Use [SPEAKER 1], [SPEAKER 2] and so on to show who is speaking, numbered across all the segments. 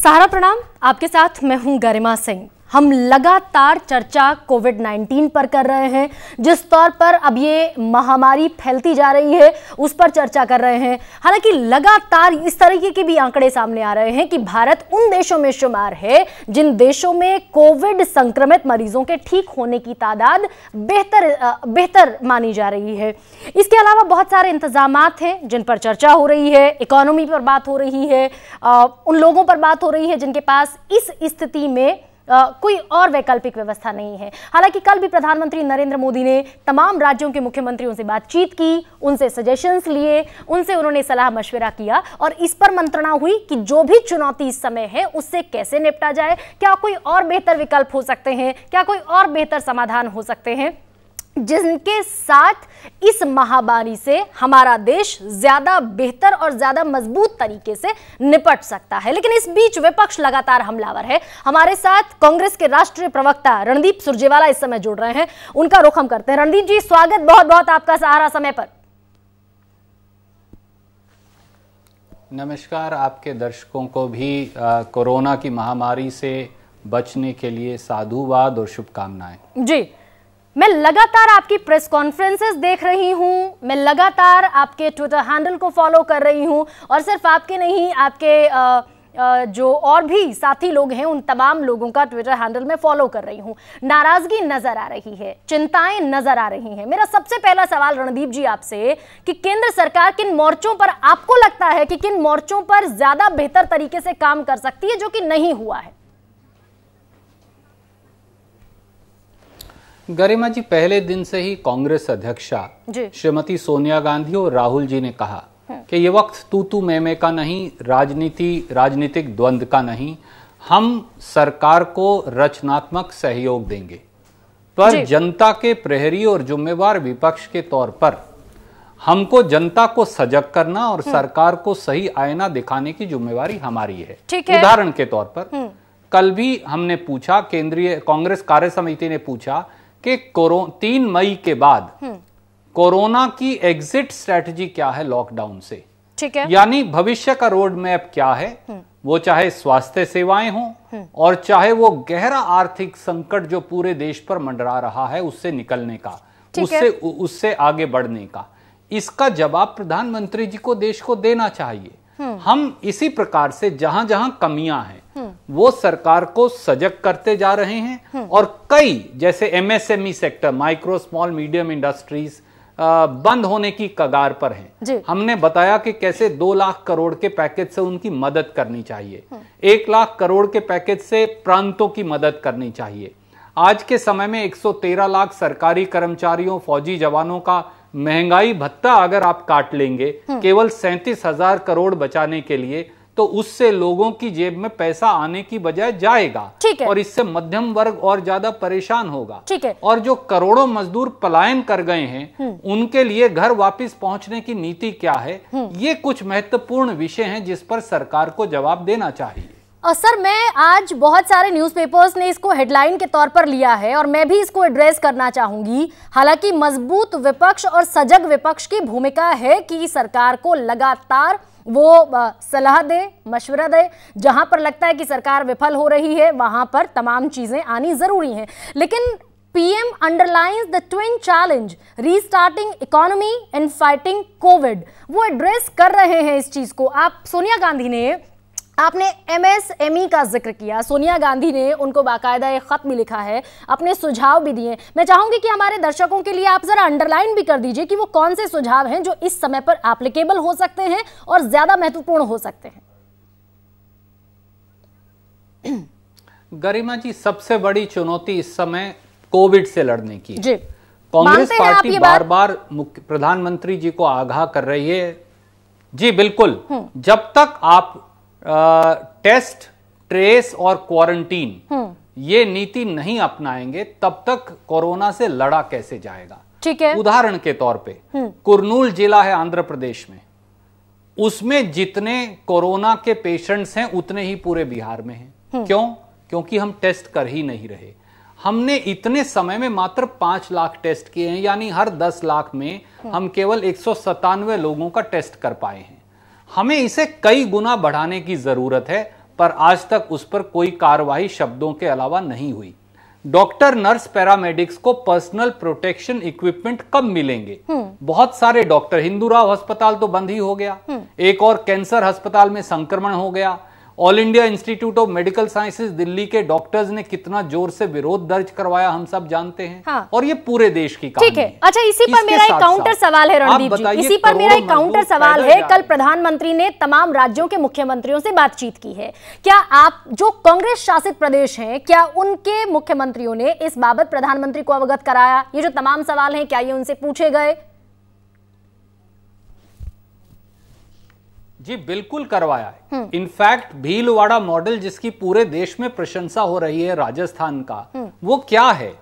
[SPEAKER 1] सहारा प्रणाम, आपके साथ मैं हूं गरिमा सिंह। हम लगातार चर्चा कोविड-19 पर कर रहे हैं। जिस तौर पर अब ये महामारी फैलती जा रही है उस पर चर्चा कर रहे हैं। हालांकि लगातार इस तरीके के भी आंकड़े सामने आ रहे हैं कि भारत उन देशों में शुमार है जिन देशों में कोविड संक्रमित मरीजों के ठीक होने की तादाद बेहतर मानी जा रही है। इसके अलावा बहुत सारे इंतजामात हैं जिन पर चर्चा हो रही है। इकोनॉमी पर बात हो रही है, उन लोगों पर बात हो रही है जिनके पास इस स्थिति में कोई और वैकल्पिक व्यवस्था नहीं है। हालांकि कल भी प्रधानमंत्री नरेंद्र मोदी ने तमाम राज्यों के मुख्यमंत्रियों से बातचीत की, उनसे सजेशंस लिए, उनसे उन्होंने सलाह मशविरा किया और इस पर मंत्रणा हुई कि जो भी चुनौती इस समय है उससे कैसे निपटा जाए। क्या कोई और बेहतर विकल्प हो सकते हैं, क्या कोई और बेहतर समाधान हो सकते हैं जिनके साथ इस महामारी से हमारा देश ज्यादा बेहतर और ज्यादा मजबूत तरीके से निपट सकता है। लेकिन इस बीच विपक्ष लगातार हमलावर है। हमारे साथ कांग्रेस के राष्ट्रीय प्रवक्ता रणदीप सुरजेवाला इस समय जुड़ रहे हैं, उनका रुख हम करते हैं। रणदीप जी, स्वागत बहुत बहुत आपका सहारा समय पर।
[SPEAKER 2] नमस्कार, आपके दर्शकों को भी कोरोना की महामारी से बचने के लिए साधुवाद और शुभकामनाएं।
[SPEAKER 1] जी, मैं लगातार आपकी प्रेस कॉन्फ्रेंसेस देख रही हूं, मैं लगातार आपके ट्विटर हैंडल को फॉलो कर रही हूं और सिर्फ आपके नहीं, आपके जो और भी साथी लोग हैं उन तमाम लोगों का ट्विटर हैंडल में फॉलो कर रही हूं। नाराजगी नजर आ रही है, चिंताएं नजर आ रही हैं। मेरा सबसे पहला सवाल रणदीप जी आपसे कि केंद्र सरकार किन मोर्चों पर आपको लगता है कि किन मोर्चों पर ज्यादा बेहतर तरीके से काम कर सकती है जो कि नहीं हुआ है?
[SPEAKER 2] गरिमा जी, पहले दिन से ही कांग्रेस अध्यक्षा श्रीमती सोनिया गांधी और राहुल जी ने कहा कि ये वक्त तू मैं का नहीं, राजनीतिक द्वंद्व का नहीं, हम सरकार को रचनात्मक सहयोग देंगे। पर जनता के प्रहरी और जिम्मेवार विपक्ष के तौर पर हमको जनता को सजग करना और सरकार को सही आईना दिखाने की जिम्मेवारी हमारी है। उदाहरण के तौर पर कल भी हमने पूछा, केंद्रीय कांग्रेस कार्य समिति ने पूछा कि 3 मई के बाद कोरोना की एग्जिट स्ट्रेटजी क्या है लॉकडाउन से।
[SPEAKER 1] ठीक है,
[SPEAKER 2] यानी भविष्य का रोड मैप क्या है, वो चाहे स्वास्थ्य सेवाएं हों और चाहे वो गहरा आर्थिक संकट जो पूरे देश पर मंडरा रहा है उससे निकलने का, उससे आगे बढ़ने का। इसका जवाब प्रधानमंत्री जी को देश को देना चाहिए। हम इसी प्रकार से जहां जहां कमियां हैं वो सरकार को सजग करते जा रहे हैं और कई जैसे MSME sector, micro small medium industries बंद होने की कगार पर हैं। हमने बताया कि कैसे 2 लाख करोड़ के पैकेज से उनकी मदद करनी चाहिए, 1 लाख करोड़ के पैकेज से प्रांतों की मदद करनी चाहिए। आज के समय में 113 लाख सरकारी कर्मचारियों, फौजी जवानों का महंगाई भत्ता अगर आप काट लेंगे केवल 37,000 करोड़ बचाने के लिए, तो उससे लोगों की जेब में पैसा आने की बजाय जाएगा और इससे मध्यम वर्ग और ज्यादा परेशान होगा। और जो करोड़ों मजदूर पलायन कर गए हैं उनके लिए घर वापस पहुंचने की नीति क्या है, ये कुछ महत्वपूर्ण विषय हैं जिस पर सरकार को जवाब देना चाहिए।
[SPEAKER 1] सर, मैं आज बहुत सारे न्यूज़पेपर्स ने इसको हेडलाइन के तौर पर लिया है और मैं भी इसको एड्रेस करना चाहूंगी। हालांकि मजबूत विपक्ष और सजग विपक्ष की भूमिका है कि सरकार को लगातार वो सलाह दे, मशवरा दे। जहां पर लगता है कि सरकार विफल हो रही है वहां पर तमाम चीजें आनी जरूरी हैं। लेकिन PM underlines the twin challenge, restarting economy and fighting Covid. वो एड्रेस कर रहे हैं इस चीज को। सोनिया गांधी ने, आपने एमएसएमई का जिक्र किया, सोनिया गांधी ने उनको बाकायदा एक खत भी लिखा है, अपने सुझाव भी दिए। मैं चाहूंगी कि हमारे दर्शकों के लिए आप जरा अंडरलाइन भी कर दीजिए कि वो कौन से सुझाव हैं जो इस समय पर एप्लीकेबल हो सकते हैं और ज्यादा महत्वपूर्ण हो सकते हैं।
[SPEAKER 2] गरिमा जी, सबसे बड़ी चुनौती इस समय कोविड से लड़ने की। कांग्रेस पार्टी बार बार प्रधानमंत्री जी को आगाह कर रही है। जी बिल्कुल, जब तक आप टेस्ट, ट्रेस और क्वारंटीन ये नीति नहीं अपनाएंगे तब तक कोरोना से लड़ा कैसे जाएगा।
[SPEAKER 1] ठीक है,
[SPEAKER 2] उदाहरण के तौर पे कुर्नूल जिला है आंध्र प्रदेश में, उसमें जितने कोरोना के पेशेंट्स हैं उतने ही पूरे बिहार में हैं। क्यों? क्योंकि हम टेस्ट कर ही नहीं रहे। हमने इतने समय में मात्र 5 लाख टेस्ट किए हैं, यानी हर 10 लाख में हम केवल 197 लोगों का टेस्ट कर पाए हैं। हमें इसे कई गुना बढ़ाने की जरूरत है। पर आज तक उस पर कोई कार्रवाई शब्दों के अलावा नहीं हुई। डॉक्टर, नर्स, पैरामेडिक्स को पर्सनल प्रोटेक्शन इक्विपमेंट कब मिलेंगे? बहुत सारे डॉक्टर, हिंदूराव अस्पताल तो बंद ही हो गया, एक और कैंसर अस्पताल में संक्रमण हो गया। All India institute of medical sciences Delhi के डॉक्टर्स ने कितना जोर से विरोध दर्ज करवाया हम सब जानते हैं।
[SPEAKER 1] हाँ।
[SPEAKER 2] और ये पूरे देश की कहानी
[SPEAKER 1] ठीक है। अच्छा, इसी पर मेरा एक काउंटर सवाल है रणदीप जी, इसी पर मेरा एक काउंटर सवाल है। कल प्रधानमंत्री ने तमाम राज्यों के मुख्यमंत्रियों से बातचीत की है। क्या आप, जो कांग्रेस शासित प्रदेश हैं, क्या उनके मुख्यमंत्रियों ने इस बाबत प्रधानमंत्री को अवगत कराया? ये जो तमाम सवाल हैं, क्या ये उनसे पूछे गए?
[SPEAKER 2] जी बिल्कुल करवाया है। इनफैक्ट भीलवाड़ा मॉडल, जिसकी पूरे देश में प्रशंसा हो रही है राजस्थान का, वो क्या है?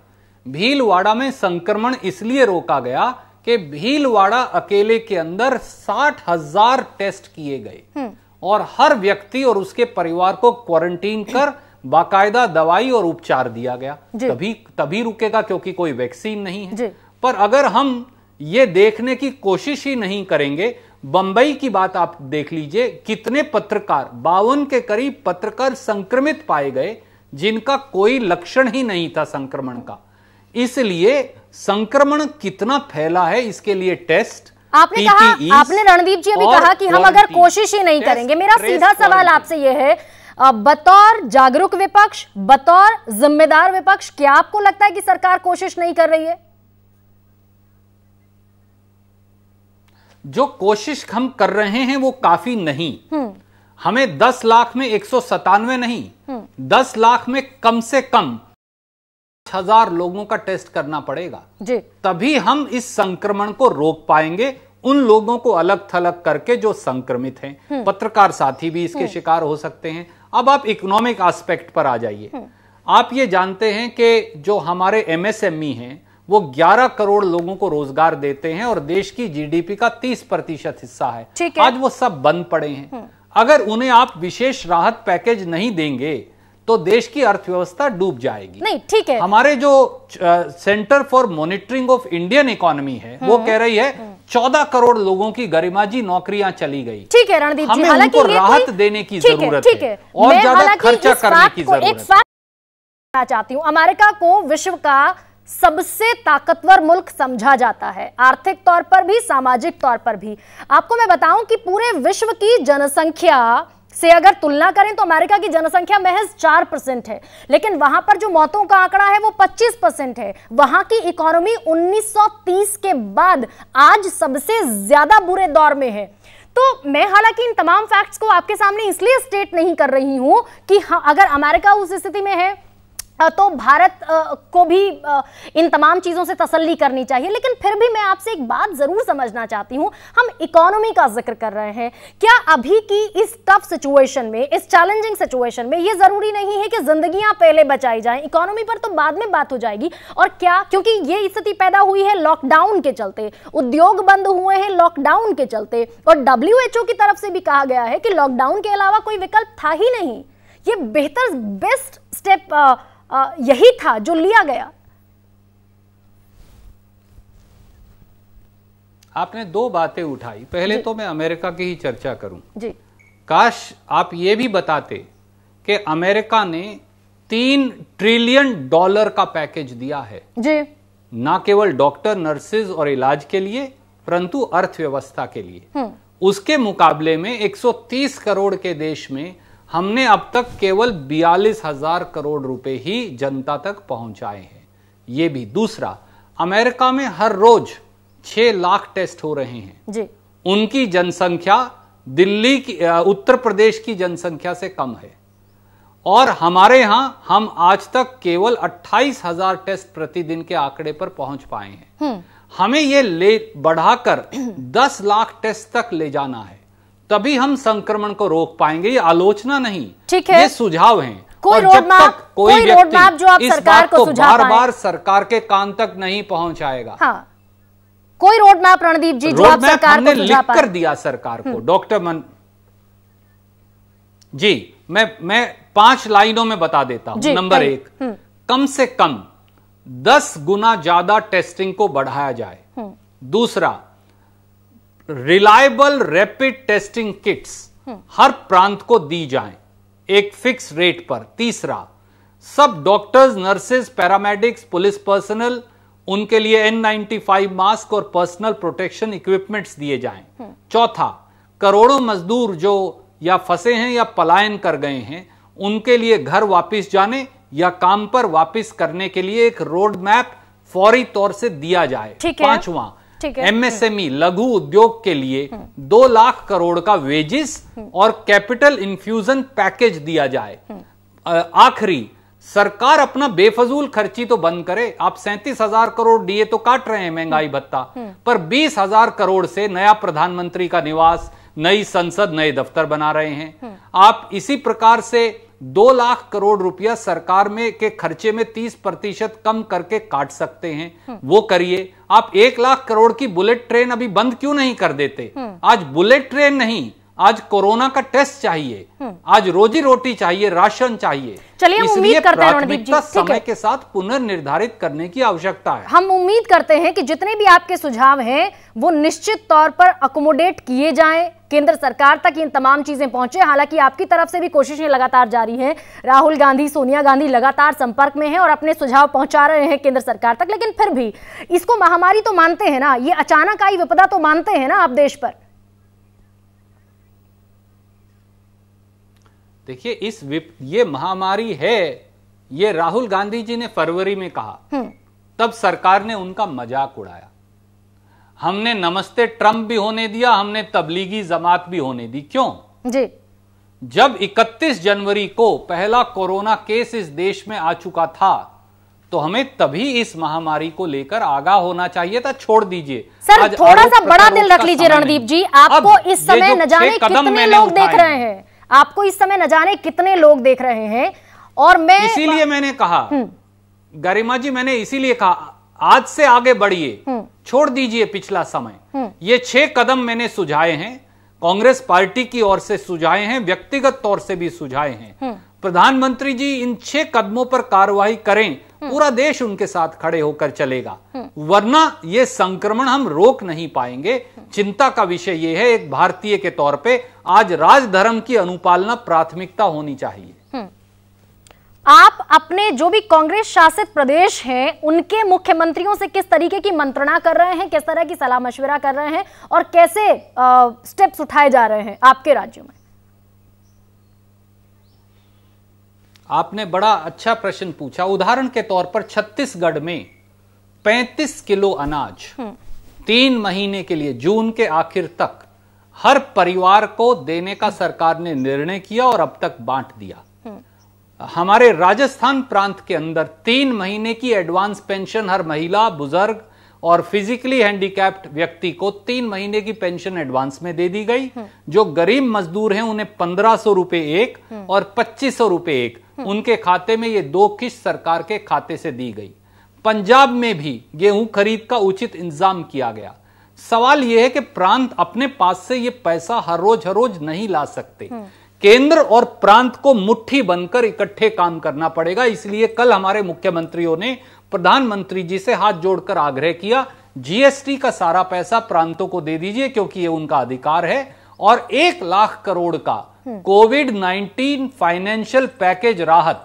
[SPEAKER 2] भीलवाड़ा में संक्रमण इसलिए रोका गया कि भीलवाड़ा अकेले के अंदर 60,000 टेस्ट किए गए और हर व्यक्ति और उसके परिवार को क्वारंटीन कर बाकायदा दवाई और उपचार दिया गया। तभी रुकेगा, क्योंकि कोई वैक्सीन नहीं है। पर अगर हम ये देखने की कोशिश ही नहीं करेंगे, बंबई की बात आप देख लीजिए, कितने पत्रकार, 52 के करीब पत्रकार संक्रमित पाए गए जिनका कोई लक्षण ही नहीं था संक्रमण का। इसलिए संक्रमण कितना फैला है, इसके लिए टेस्ट,
[SPEAKER 1] आपने कहा, आपने रणदीप जी अभी कहा कि हम अगर कोशिश ही नहीं करेंगे। मेरा सीधा सवाल आपसे यह है, बतौर जागरूक विपक्ष, बतौर जिम्मेदार विपक्ष, क्या आपको लगता है कि सरकार कोशिश नहीं कर रही है?
[SPEAKER 2] जो कोशिश हम कर रहे हैं वो काफी नहीं। हमें 10 लाख में 197 नहीं, 10 लाख में कम से कम 1000 लोगों का टेस्ट करना पड़ेगा जी। तभी हम इस संक्रमण को रोक पाएंगे। उन लोगों को अलग थलग करके जो संक्रमित हैं, पत्रकार साथी भी इसके शिकार हो सकते हैं। अब आप इकोनॉमिक एस्पेक्ट पर आ जाइए। आप ये जानते हैं कि जो हमारे एमएसएमई हैं वो 11 करोड़ लोगों को रोजगार देते हैं और देश की जीडीपी का 30% हिस्सा है। आज वो सब बंद पड़े हैं। अगर उन्हें आप विशेष राहत पैकेज नहीं देंगे तो देश की अर्थव्यवस्था डूब जाएगी।
[SPEAKER 1] नहीं, ठीक है।
[SPEAKER 2] हमारे जो centre for monitoring of Indian economy है वो कह रही है 14 करोड़ लोगों की गरिमाजी नौकरियां चली गई।
[SPEAKER 1] ठीक है रणदीप जी,
[SPEAKER 2] हमें उनको राहत देने की जरूरत है और ज्यादा खर्चा करने की जरूरत है। एक
[SPEAKER 1] फैक्ट चाहती हूं, अमेरिका को विश्व का सबसे ताकतवर मुल्क समझा जाता है, आर्थिक तौर पर भी, सामाजिक तौर पर भी। आपको मैं बताऊं कि पूरे विश्व की जनसंख्या से अगर तुलना करें तो अमेरिका की जनसंख्या महज 4% है, लेकिन वहां पर जो मौतों का आंकड़ा है वो 25% है। वहां की इकोनॉमी 1930 के बाद आज सबसे ज्यादा बुरे दौर में है। तो मैं हालांकि इन तमाम फैक्ट्स को आपके सामने इसलिए स्टेट नहीं कर रही हूं कि अगर अमेरिका उस स्थिति में है तो भारत को भी इन तमाम चीजों से तसल्ली करनी चाहिए। लेकिन फिर भी मैं आपसे एक बात जरूर समझना चाहती हूं। हम इकोनॉमी का जिक्र कर रहे हैं, क्या अभी की इस टफ सिचुएशन में, इस चैलेंजिंग सिचुएशन में ये जरूरी नहीं है कि जिंदगियां पहले बचाई जाएं? इकोनॉमी पर तो बाद में बात हो जाएगी। और क्या, क्योंकि ये स्थिति पैदा हुई है लॉकडाउन के चलते, उद्योग बंद हुए हैं लॉकडाउन के चलते, और WHO की तरफ से भी कहा गया है कि लॉकडाउन के अलावा कोई विकल्प था ही नहीं। ये बेस्ट स्टेप यही था जो लिया गया।
[SPEAKER 2] आपने 2 बातें उठाई। पहले तो मैं अमेरिका की ही चर्चा करूं
[SPEAKER 1] जी।
[SPEAKER 2] काश आप ये भी बताते कि अमेरिका ने $3 ट्रिलियन का पैकेज दिया है
[SPEAKER 1] जी,
[SPEAKER 2] ना केवल डॉक्टर, नर्सेज और इलाज के लिए, परंतु अर्थव्यवस्था के लिए। उसके मुकाबले में 130 करोड़ के देश में हमने अब तक केवल 42,000 करोड़ रुपए ही जनता तक पहुंचाए हैं। ये भी। दूसरा, अमेरिका में हर रोज 6 लाख टेस्ट हो रहे हैं
[SPEAKER 1] जी।
[SPEAKER 2] उनकी जनसंख्या दिल्ली की, उत्तर प्रदेश की जनसंख्या से कम है, और हमारे यहां हम आज तक केवल 28,000 टेस्ट प्रतिदिन के आंकड़े पर पहुंच पाए हैं। हमें ये बढ़ाकर 10 लाख टेस्ट तक ले जाना है, तभी हम संक्रमण को रोक पाएंगे। ये आलोचना नहीं,
[SPEAKER 1] ठीक है,
[SPEAKER 2] ये सुझाव हैं।
[SPEAKER 1] कोई
[SPEAKER 2] और जब तक कोई व्यक्ति
[SPEAKER 1] जो आप
[SPEAKER 2] इस
[SPEAKER 1] सरकार
[SPEAKER 2] बात को बार-बार सरकार के कान तक नहीं पहुंचाएगा।
[SPEAKER 1] हाँ, कोई रोड मैप रणदीप जी जो आप सरकार को सुझा
[SPEAKER 2] लिख कर दिया सरकार को। डॉक्टर जी, मैं 5 लाइनों में बता देता हूं। नंबर 1, कम से कम 10 गुना ज्यादा टेस्टिंग को बढ़ाया जाए। दूसरा, रिलायबल रैपिड टेस्टिंग किट्स हर प्रांत को दी जाएं। एक फिक्स रेट पर। तीसरा, सब doctors, nurses, paramedics, police personal, उनके लिए N95 मास्क और पर्सनल प्रोटेक्शन इक्विपमेंट्स दिए जाएं। चौथा, करोड़ों मजदूर जो या फंसे हैं या पलायन कर गए हैं, उनके लिए घर वापस जाने या काम पर वापस करने के लिए एक रोड मैप फौरी तौर से दिया जाए। पांचवा, MSME लघु उद्योग के लिए 2 लाख करोड़ का वेजिस और कैपिटल इन्फ्यूजन पैकेज दिया जाए। आखिरी, सरकार अपना बेफजूल खर्ची तो बंद करे। आप 37,000 करोड़ डीए तो काट रहे हैं महंगाई भत्ता, पर 20,000 करोड़ से नया प्रधानमंत्री का निवास, नई संसद, नए दफ्तर बना रहे हैं। आप इसी प्रकार से 2 लाख करोड़ रुपया सरकार में के खर्चे में 30% कम करके काट सकते हैं, वो करिए। आप 1 लाख करोड़ की बुलेट ट्रेन अभी बंद क्यों नहीं कर देते? आज बुलेट ट्रेन नहीं, आज कोरोना का टेस्ट चाहिए, आज रोजी रोटी चाहिए, राशन चाहिए।
[SPEAKER 1] चलिए, हम उम्मीद करते हैं रणदीप जी,
[SPEAKER 2] समय के साथ पुनर्निर्धारित करने की आवश्यकता है।
[SPEAKER 1] हम उम्मीद करते हैं कि जितने भी आपके सुझाव हैं वो निश्चित तौर पर अकोमोडेट किए जाएं, केंद्र सरकार तक इन तमाम चीजें पहुंचे। हालांकि आपकी तरफ से भी कोशिशें लगातार जारी हैं। राहुल गांधी, सोनिया गांधी लगातार संपर्क में हैं और अपने सुझाव पहुंचा रहे हैं केंद्र सरकार तक, लेकिन फिर भी इसको महामारी तो मानते हैं ना, ये अचानक आई विपदा तो मानते हैं ना आप देश पर?
[SPEAKER 2] देखिए, ये महामारी है, ये राहुल गांधी जी ने फरवरी में कहा, तब सरकार ने उनका मजाक उड़ाया। हमने नमस्ते ट्रंप भी होने दिया, हमने तबलीगी जमात भी होने दी। क्यों जी? जब 31 जनवरी को पहला कोरोना केस इस देश में आ चुका था, तो हमें तभी इस महामारी को लेकर आगाह होना चाहिए था। छोड़ दीजिए
[SPEAKER 1] सर, थोड़ा सा बड़ा दिल रख लीजिए रणदीप जी। आपको इस समय न जाने कितने लोग देख रहे हैं, आपको इस समय न जाने कितने लोग देख रहे हैं, और मैं
[SPEAKER 2] इसीलिए मैंने कहा, गरिमा जी, मैंने इसीलिए कहा आज से आगे बढ़िए, छोड़ दीजिए पिछला समय। ये 6 कदम मैंने सुझाए हैं, कांग्रेस पार्टी की ओर से सुझाए हैं, व्यक्तिगत तौर से भी सुझाए हैं। प्रधानमंत्री जी इन 6 कदमों पर कार्रवाई करें, पूरा देश उनके साथ खड़े होकर चलेगा, वरना ये संक्रमण हम रोक नहीं पाएंगे। चिंता का विषय यह है, एक भारतीय के तौर पे आज राजधर्म की अनुपालना प्राथमिकता होनी चाहिए।
[SPEAKER 1] आप अपने जो भी कांग्रेस शासित प्रदेश हैं, उनके मुख्यमंत्रियों से किस तरीके की मंत्रणा कर रहे हैं, किस तरह की सलाह मशविरा कर रहे हैं, और कैसे स्टेप्स उठाए जा रहे हैं आपके राज्यों में?
[SPEAKER 2] आपने बड़ा अच्छा प्रश्न पूछा। उदाहरण के तौर पर छत्तीसगढ़ में 35 किलो अनाज 3 महीने के लिए जून के आखिर तक हर परिवार को देने का सरकार ने निर्णय किया और अब तक बांट दिया। हमारे राजस्थान प्रांत के अंदर 3 महीने की एडवांस पेंशन हर महिला, बुजुर्ग और फिजिकली हैंडीकैप्ड व्यक्ति को 3 महीने की पेंशन एडवांस में दे दी गई। जो गरीब मजदूर हैं उन्हें 1500 रुपए एक और 2500 रुपए एक, उनके खाते में ये 2 किस्त सरकार के खाते से दी गई। पंजाब में भी गेहूं खरीद का उचित इंतजाम किया गया। सवाल यह है कि प्रांत अपने पास से ये पैसा हर रोज नहीं ला सकते, केंद्र और प्रांत को मुट्ठी बनकर इकट्ठे काम करना पड़ेगा। इसलिए कल हमारे मुख्यमंत्रियों ने प्रधानमंत्री जी से हाथ जोड़कर आग्रह किया, जीएसटी का सारा पैसा प्रांतों को दे दीजिए क्योंकि ये उनका अधिकार है, और 1 लाख करोड़ का कोविड-19 फाइनेंशियल पैकेज राहत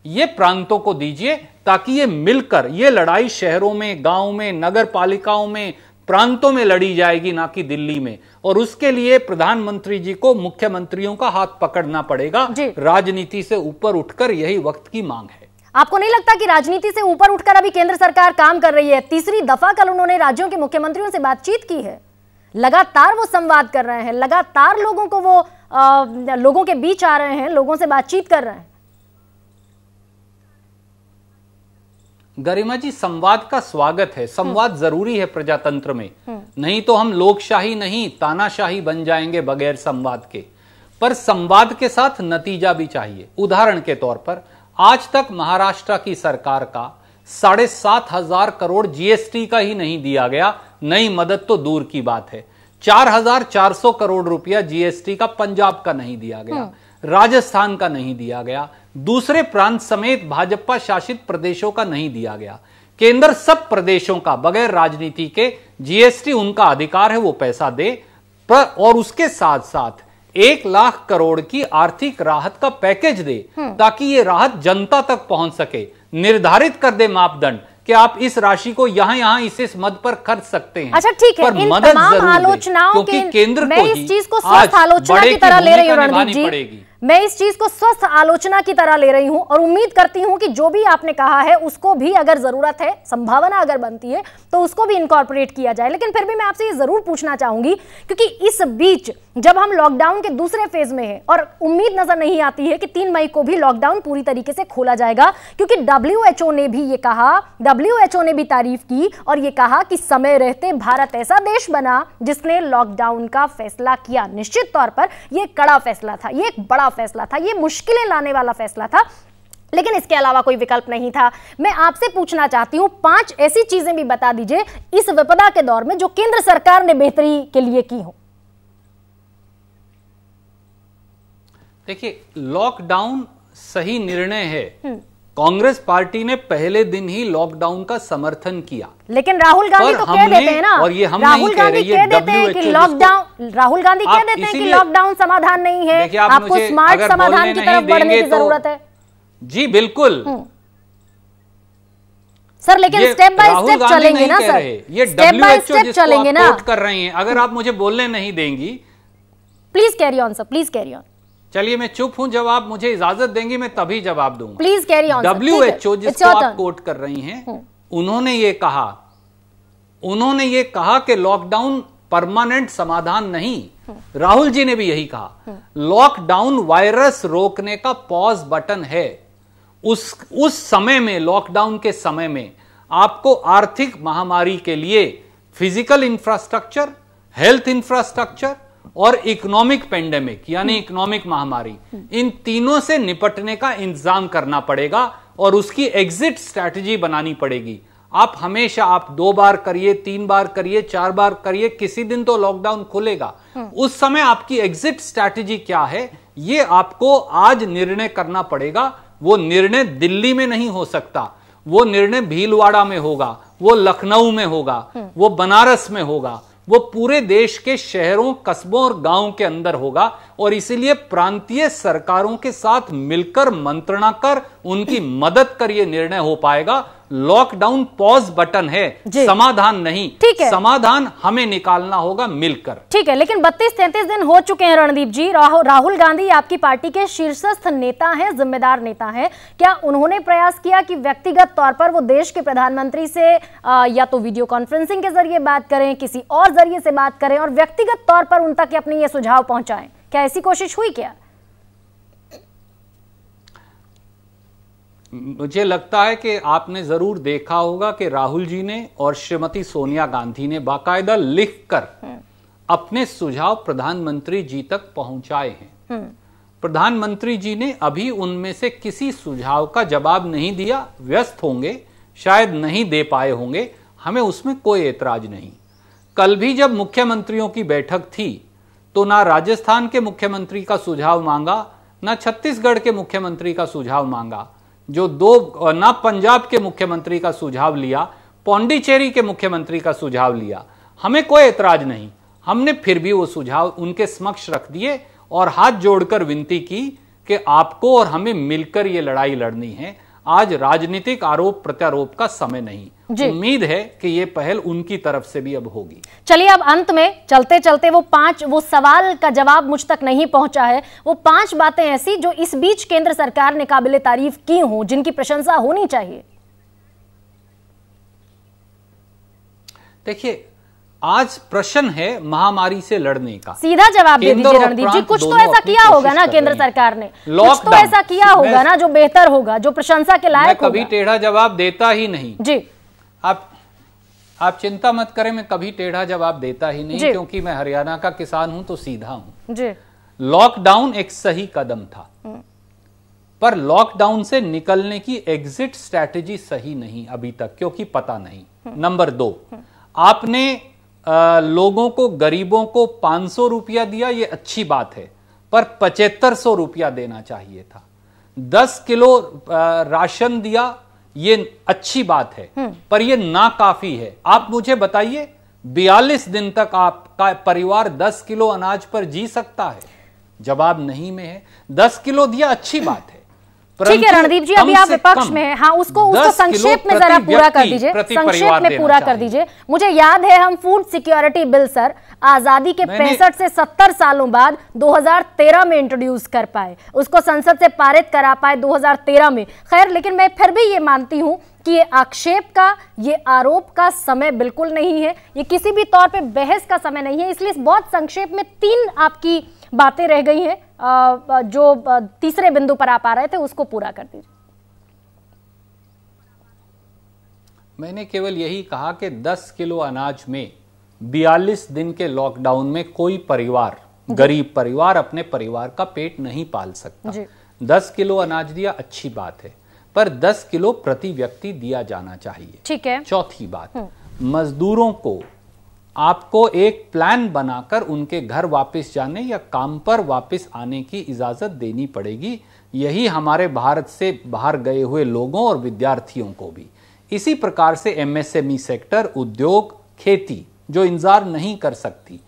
[SPEAKER 2] ये प्रांतों को दीजिए, ताकि ये मिलकर ये लड़ाई शहरों में, गांव में, नगर पालिकाओं में, प्रांतों में लड़ी जाएगी, ना कि दिल्ली में। और उसके लिए प्रधानमंत्री जी को मुख्यमंत्रियों का हाथ पकड़ना पड़ेगा। राजनीति से ऊपर उठकर यही वक्त की मांग है।
[SPEAKER 1] आपको नहीं लगता कि राजनीति से ऊपर उठकर अभी केंद्र सरकार काम कर रही है? तीसरी दफा कल उन्होंने राज्यों के मुख्यमंत्रियों से बातचीत की है, लगातार वो संवाद कर रहे हैं, लगातार लोगों को वो लोगों के बीच आ रहे हैं, लोगों से बातचीत कर रहे हैं।
[SPEAKER 2] गरिमा जी, संवाद का स्वागत है, संवाद जरूरी है प्रजातंत्र में, नहीं तो हम लोकशाही नहीं तानाशाही बन जाएंगे बगैर संवाद के। पर संवाद के साथ नतीजा भी चाहिए। उदाहरण के तौर पर आज तक महाराष्ट्र की सरकार का 7,500 करोड़ जीएसटी का ही नहीं दिया गया, नई मदद तो दूर की बात है। 4,400 करोड़ रुपया जीएसटी का पंजाब का नहीं दिया गया, राजस्थान का नहीं दिया गया, दूसरे प्रांत समेत भाजपा शासित प्रदेशों का नहीं दिया गया। केंद्र सब प्रदेशों का बगैर राजनीति के जीएसटी उनका अधिकार है, वो पैसा दे, और उसके साथ साथ 1 लाख करोड़ की आर्थिक राहत का पैकेज दे, ताकि ये राहत जनता तक पहुंच सके। निर्धारित कर दे मापदंड कि आप इस राशि को यहां इस मद पर खर्च सकते हैं।
[SPEAKER 1] अच्छा ठीक है, इन तमाम आलोचनाओं के
[SPEAKER 2] केंद्र
[SPEAKER 1] मैं इस चीज को स्वस्थ आलोचना की तरह ले रही हूं रणदीप जी, मैं इस चीज को स्वस्थ आलोचना की तरह ले रही हूं और उम्मीद करती हूं कि जो भी आपने कहा है उसको भी अगर जरूरत है, संभावना अगर बनती है तो उसको भी इनकॉर्पोरेट किया जाए। लेकिन फिर भी मैं आपसे ये जरूर पूछना चाहूंगी, क्योंकि इस बीच जब हम लॉकडाउन के दूसरे फेज में हैं और उम्मीद नजर नहीं आती है कि 3 मई को भी लॉकडाउन पूरी तरीके से खोला जाएगा, क्योंकि WHO ने भी ये कहा, WHO ने भी तारीफ की और ये कहा कि समय रहते भारत ऐसा देश बना जिसने लॉकडाउन का फैसला किया। निश्चित तौर पर यह कड़ा फैसला था, यह एक बड़ा फैसला था, यह मुश्किलें लाने वाला फैसला था, लेकिन इसके अलावा कोई विकल्प नहीं था। मैं आपसे पूछना चाहती हूं 5 ऐसी चीजें भी बता दीजिए इस विपदा के दौर में जो केंद्र सरकार ने बेहतरी के लिए की हो।
[SPEAKER 2] देखिए, लॉकडाउन सही निर्णय है। कांग्रेस पार्टी ने पहले दिन ही लॉकडाउन का समर्थन किया,
[SPEAKER 1] लेकिन राहुल गांधी तो कह देते हैं ना,
[SPEAKER 2] और ये हम
[SPEAKER 1] राहुल गांधी कह देते हैं कि लॉकडाउन, राहुल गांधी कह देते हैं कि लॉकडाउन समाधान नहीं है, आपको स्मार्ट समाधान की तरफ बढ़ने की जरूरत है।
[SPEAKER 2] जी बिल्कुल
[SPEAKER 1] सर, लेकिन स्टेप बाय स्टेप चलेंगे ना सर,
[SPEAKER 2] ये WHO जिसको आप कोट कर रहे हैं, अगर आप मुझे बोलने नहीं देंगी।
[SPEAKER 1] Please carry on sir, please carry on.
[SPEAKER 2] चलिए मैं चुप हूं, जब आप मुझे इजाजत देंगी मैं तभी जवाब दूंगा।
[SPEAKER 1] Please carry on.
[SPEAKER 2] WHO जिसको आप कोट कर रही हैं, उन्होंने ये कहा कि लॉकडाउन परमानेंट समाधान नहीं। राहुल जी ने भी यही कहा, लॉकडाउन वायरस रोकने का पॉज बटन है। उस समय में, लॉकडाउन के समय में आपको आर्थिक महामारी के लिए फिजिकल इंफ्रास्ट्रक्चर, हेल्थ इंफ्रास्ट्रक्चर और इकोनॉमिक पेंडेमिक यानी इकोनॉमिक महामारी, इन तीनों से निपटने का इंतजाम करना पड़ेगा और उसकी एग्जिट स्ट्रैटेजी बनानी पड़ेगी। आप हमेशा, आप 2 बार करिए, 3 बार करिए, 4 बार करिए, किसी दिन तो लॉकडाउन खुलेगा। उस समय आपकी एग्जिट स्ट्रैटेजी क्या है, ये आपको आज निर्णय करना पड़ेगा। वो निर्णय दिल्ली में नहीं हो सकता, वो निर्णय भीलवाड़ा में होगा, वो लखनऊ में होगा, वो बनारस में होगा, वो पूरे देश के शहरों, कस्बों और गांवों के अंदर होगा। और इसीलिए प्रांतीय सरकारों के साथ मिलकर मंत्रणा कर उनकी मदद कर यह निर्णय हो पाएगा। लॉकडाउन पॉज बटन है, समाधान नहीं। ठीक है, समाधान हमें निकालना होगा मिलकर।
[SPEAKER 1] ठीक है, लेकिन 32-33 दिन हो चुके हैं रणदीप जी। राहुल गांधी आपकी पार्टी के शीर्षस्थ नेता हैं, जिम्मेदार नेता हैं। क्या उन्होंने प्रयास किया कि व्यक्तिगत तौर पर वो देश के प्रधानमंत्री से या तो वीडियो कॉन्फ्रेंसिंग के जरिए बात करें, किसी और जरिए से बात करें और व्यक्तिगत तौर पर उन तक अपने ये सुझाव पहुंचाएं? क्या ऐसी कोशिश हुई क्या?
[SPEAKER 2] मुझे लगता है कि आपने जरूर देखा होगा कि राहुल जी ने और श्रीमती सोनिया गांधी ने बाकायदा लिखकर अपने सुझाव प्रधानमंत्री जी तक पहुंचाए हैं। प्रधानमंत्री जी ने अभी उनमें से किसी सुझाव का जवाब नहीं दिया, व्यस्त होंगे, शायद नहीं दे पाए होंगे, हमें उसमें कोई एतराज नहीं। कल भी जब मुख्यमंत्रियों की बैठक थी तो ना राजस्थान के मुख्यमंत्री का सुझाव मांगा, ना छत्तीसगढ़ के मुख्यमंत्री का सुझाव मांगा, ना पंजाब के मुख्यमंत्री का सुझाव लिया, पौंडीचेरी के मुख्यमंत्री का सुझाव लिया। हमें कोई एतराज नहीं, हमने फिर भी वो सुझाव उनके समक्ष रख दिए और हाथ जोड़कर विनती की कि आपको और हमें मिलकर ये लड़ाई लड़नी है। आज राजनीतिक आरोप प्रत्यारोप का समय नहीं। उम्मीद है कि ये पहल उनकी तरफ से भी अब होगी।
[SPEAKER 1] चलिए, अब अंत में चलते चलते वो सवाल का जवाब मुझ तक नहीं पहुंचा है, वो 5 बातें ऐसी जो इस बीच केंद्र सरकार ने काबिले तारीफ की हों, जिनकी प्रशंसा होनी चाहिए।
[SPEAKER 2] देखिए, आज प्रश्न है महामारी से लड़ने का।
[SPEAKER 1] सीधा जवाब दे दीजिए रणदीप जी, कुछ तो ऐसा किया होगा ना केंद्र सरकार ने, कुछ तो ऐसा किया होगा ना जो बेहतर होगा, जो प्रशंसा के लायक होगा।
[SPEAKER 2] कभी टेढ़ा जवाब देता ही नहीं
[SPEAKER 1] जी।
[SPEAKER 2] आप चिंता मत करें, मैं कभी टेढ़ा जवाब देता ही नहीं, क्योंकि मैं हरियाणा का किसान हूं तो सीधा हूं जी। लॉकडाउन एक सही कदम था, पर लॉकडाउन से निकलने की एग्जिट स्ट्रैटेजी सही नहीं अभी तक, क्योंकि पता नहीं। नंबर 2, आपने लोगों को, गरीबों को 500 रुपया दिया, ये अच्छी बात है, पर 7500 रुपया देना चाहिए था। 10 किलो राशन दिया, ये अच्छी बात है, पर ये नाकाफी है। आप मुझे बताइए, 42 दिन तक आपका परिवार 10 किलो अनाज पर जी सकता है? जवाब नहीं में है। 10 किलो दिया अच्छी बात है,
[SPEAKER 1] ठीक है रणदीप जी, अभी आप विपक्ष में हैं। हाँ, उसको संक्षेप में जरा पूरा कर दीजिए, संक्षेप में पूरा कर दीजिए। मुझे याद है हम फूड सिक्योरिटी बिल सर आजादी के 65 से 70 सालों बाद 2013 में इंट्रोड्यूस कर पाए, उसको संसद से पारित करा पाए 2013 में। खैर, लेकिन मैं फिर भी ये मानती हूं कि ये आक्षेप का, ये आरोप का समय बिल्कुल नहीं है, ये किसी भी तौर पे बहस का समय नहीं है। इसलिए बहुत संक्षेप में 3 आपकी बातें रह गई हैं, जो तीसरे बिंदु पर आप आ रहे थे, उसको पूरा कर दीजिए।
[SPEAKER 2] मैंने केवल यही कहा कि 10 किलो अनाज में 42 दिन के लॉकडाउन में कोई परिवार, गरीब परिवार, अपने परिवार का पेट नहीं पाल सकता। 10 किलो अनाज दिया, अच्छी बात है, पर 10 किलो प्रति व्यक्ति दिया जाना चाहिए।
[SPEAKER 1] ठीक है।
[SPEAKER 2] चौथी बात, मजदूरों को आपको एक प्लान बनाकर उनके घर वापस जाने या काम पर वापस आने की इजाजत देनी पड़ेगी। यही हमारे भारत से बाहर गए हुए लोगों और विद्यार्थियों को भी। इसी प्रकार से एमएसएमई सेक्टर, उद्योग, खेती जो इंतजार नहीं कर सकती,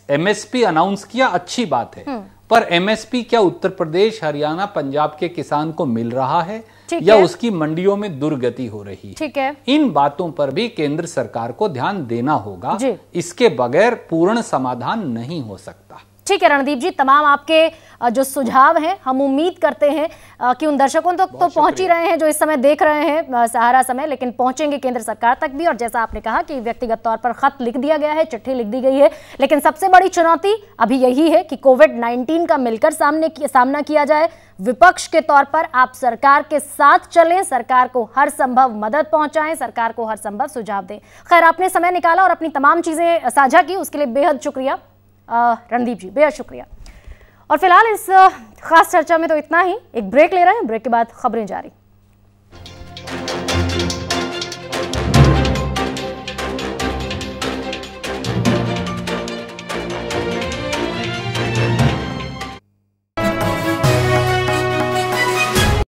[SPEAKER 2] एमएसपी अनाउंस किया, अच्छी बात है, पर एमएसपी क्या उत्तर प्रदेश, हरियाणा, पंजाब के किसान को मिल रहा है या उसकी मंडियों में दुर्गति हो रही है?
[SPEAKER 1] ठीक है।
[SPEAKER 2] इन बातों पर भी केंद्र सरकार को ध्यान देना होगा, इसके बगैर पूर्ण समाधान नहीं हो सकता।
[SPEAKER 1] ठीक है रणदीप जी, तमाम आपके जो सुझाव हैं हम उम्मीद करते हैं कि उन दर्शकों तक तो पहुंच ही रहे हैं जो इस समय देख रहे हैं सहारा समय, लेकिन पहुंचेंगे केंद्र सरकार तक भी। और जैसा आपने कहा कि व्यक्तिगत तौर पर खत लिख दिया गया है, चिट्ठी लिख दी गई है, लेकिन सबसे बड़ी चुनौती अभी यही है कि कोविड-19 का मिलकर सामना किया जाए। विपक्ष के तौर पर आप सरकार के साथ चलें, सरकार को हर संभव मदद पहुंचाएं, सरकार को हर संभव सुझाव दें। खैर, आपने समय निकाला और अपनी तमाम चीजें साझा की, उसके लिए बेहद शुक्रिया रणदीप जी, बेहद शुक्रिया। और फिलहाल इस खास चर्चा में तो इतना ही। एक ब्रेक ले रहे हैं, ब्रेक के बाद खबरें जारी।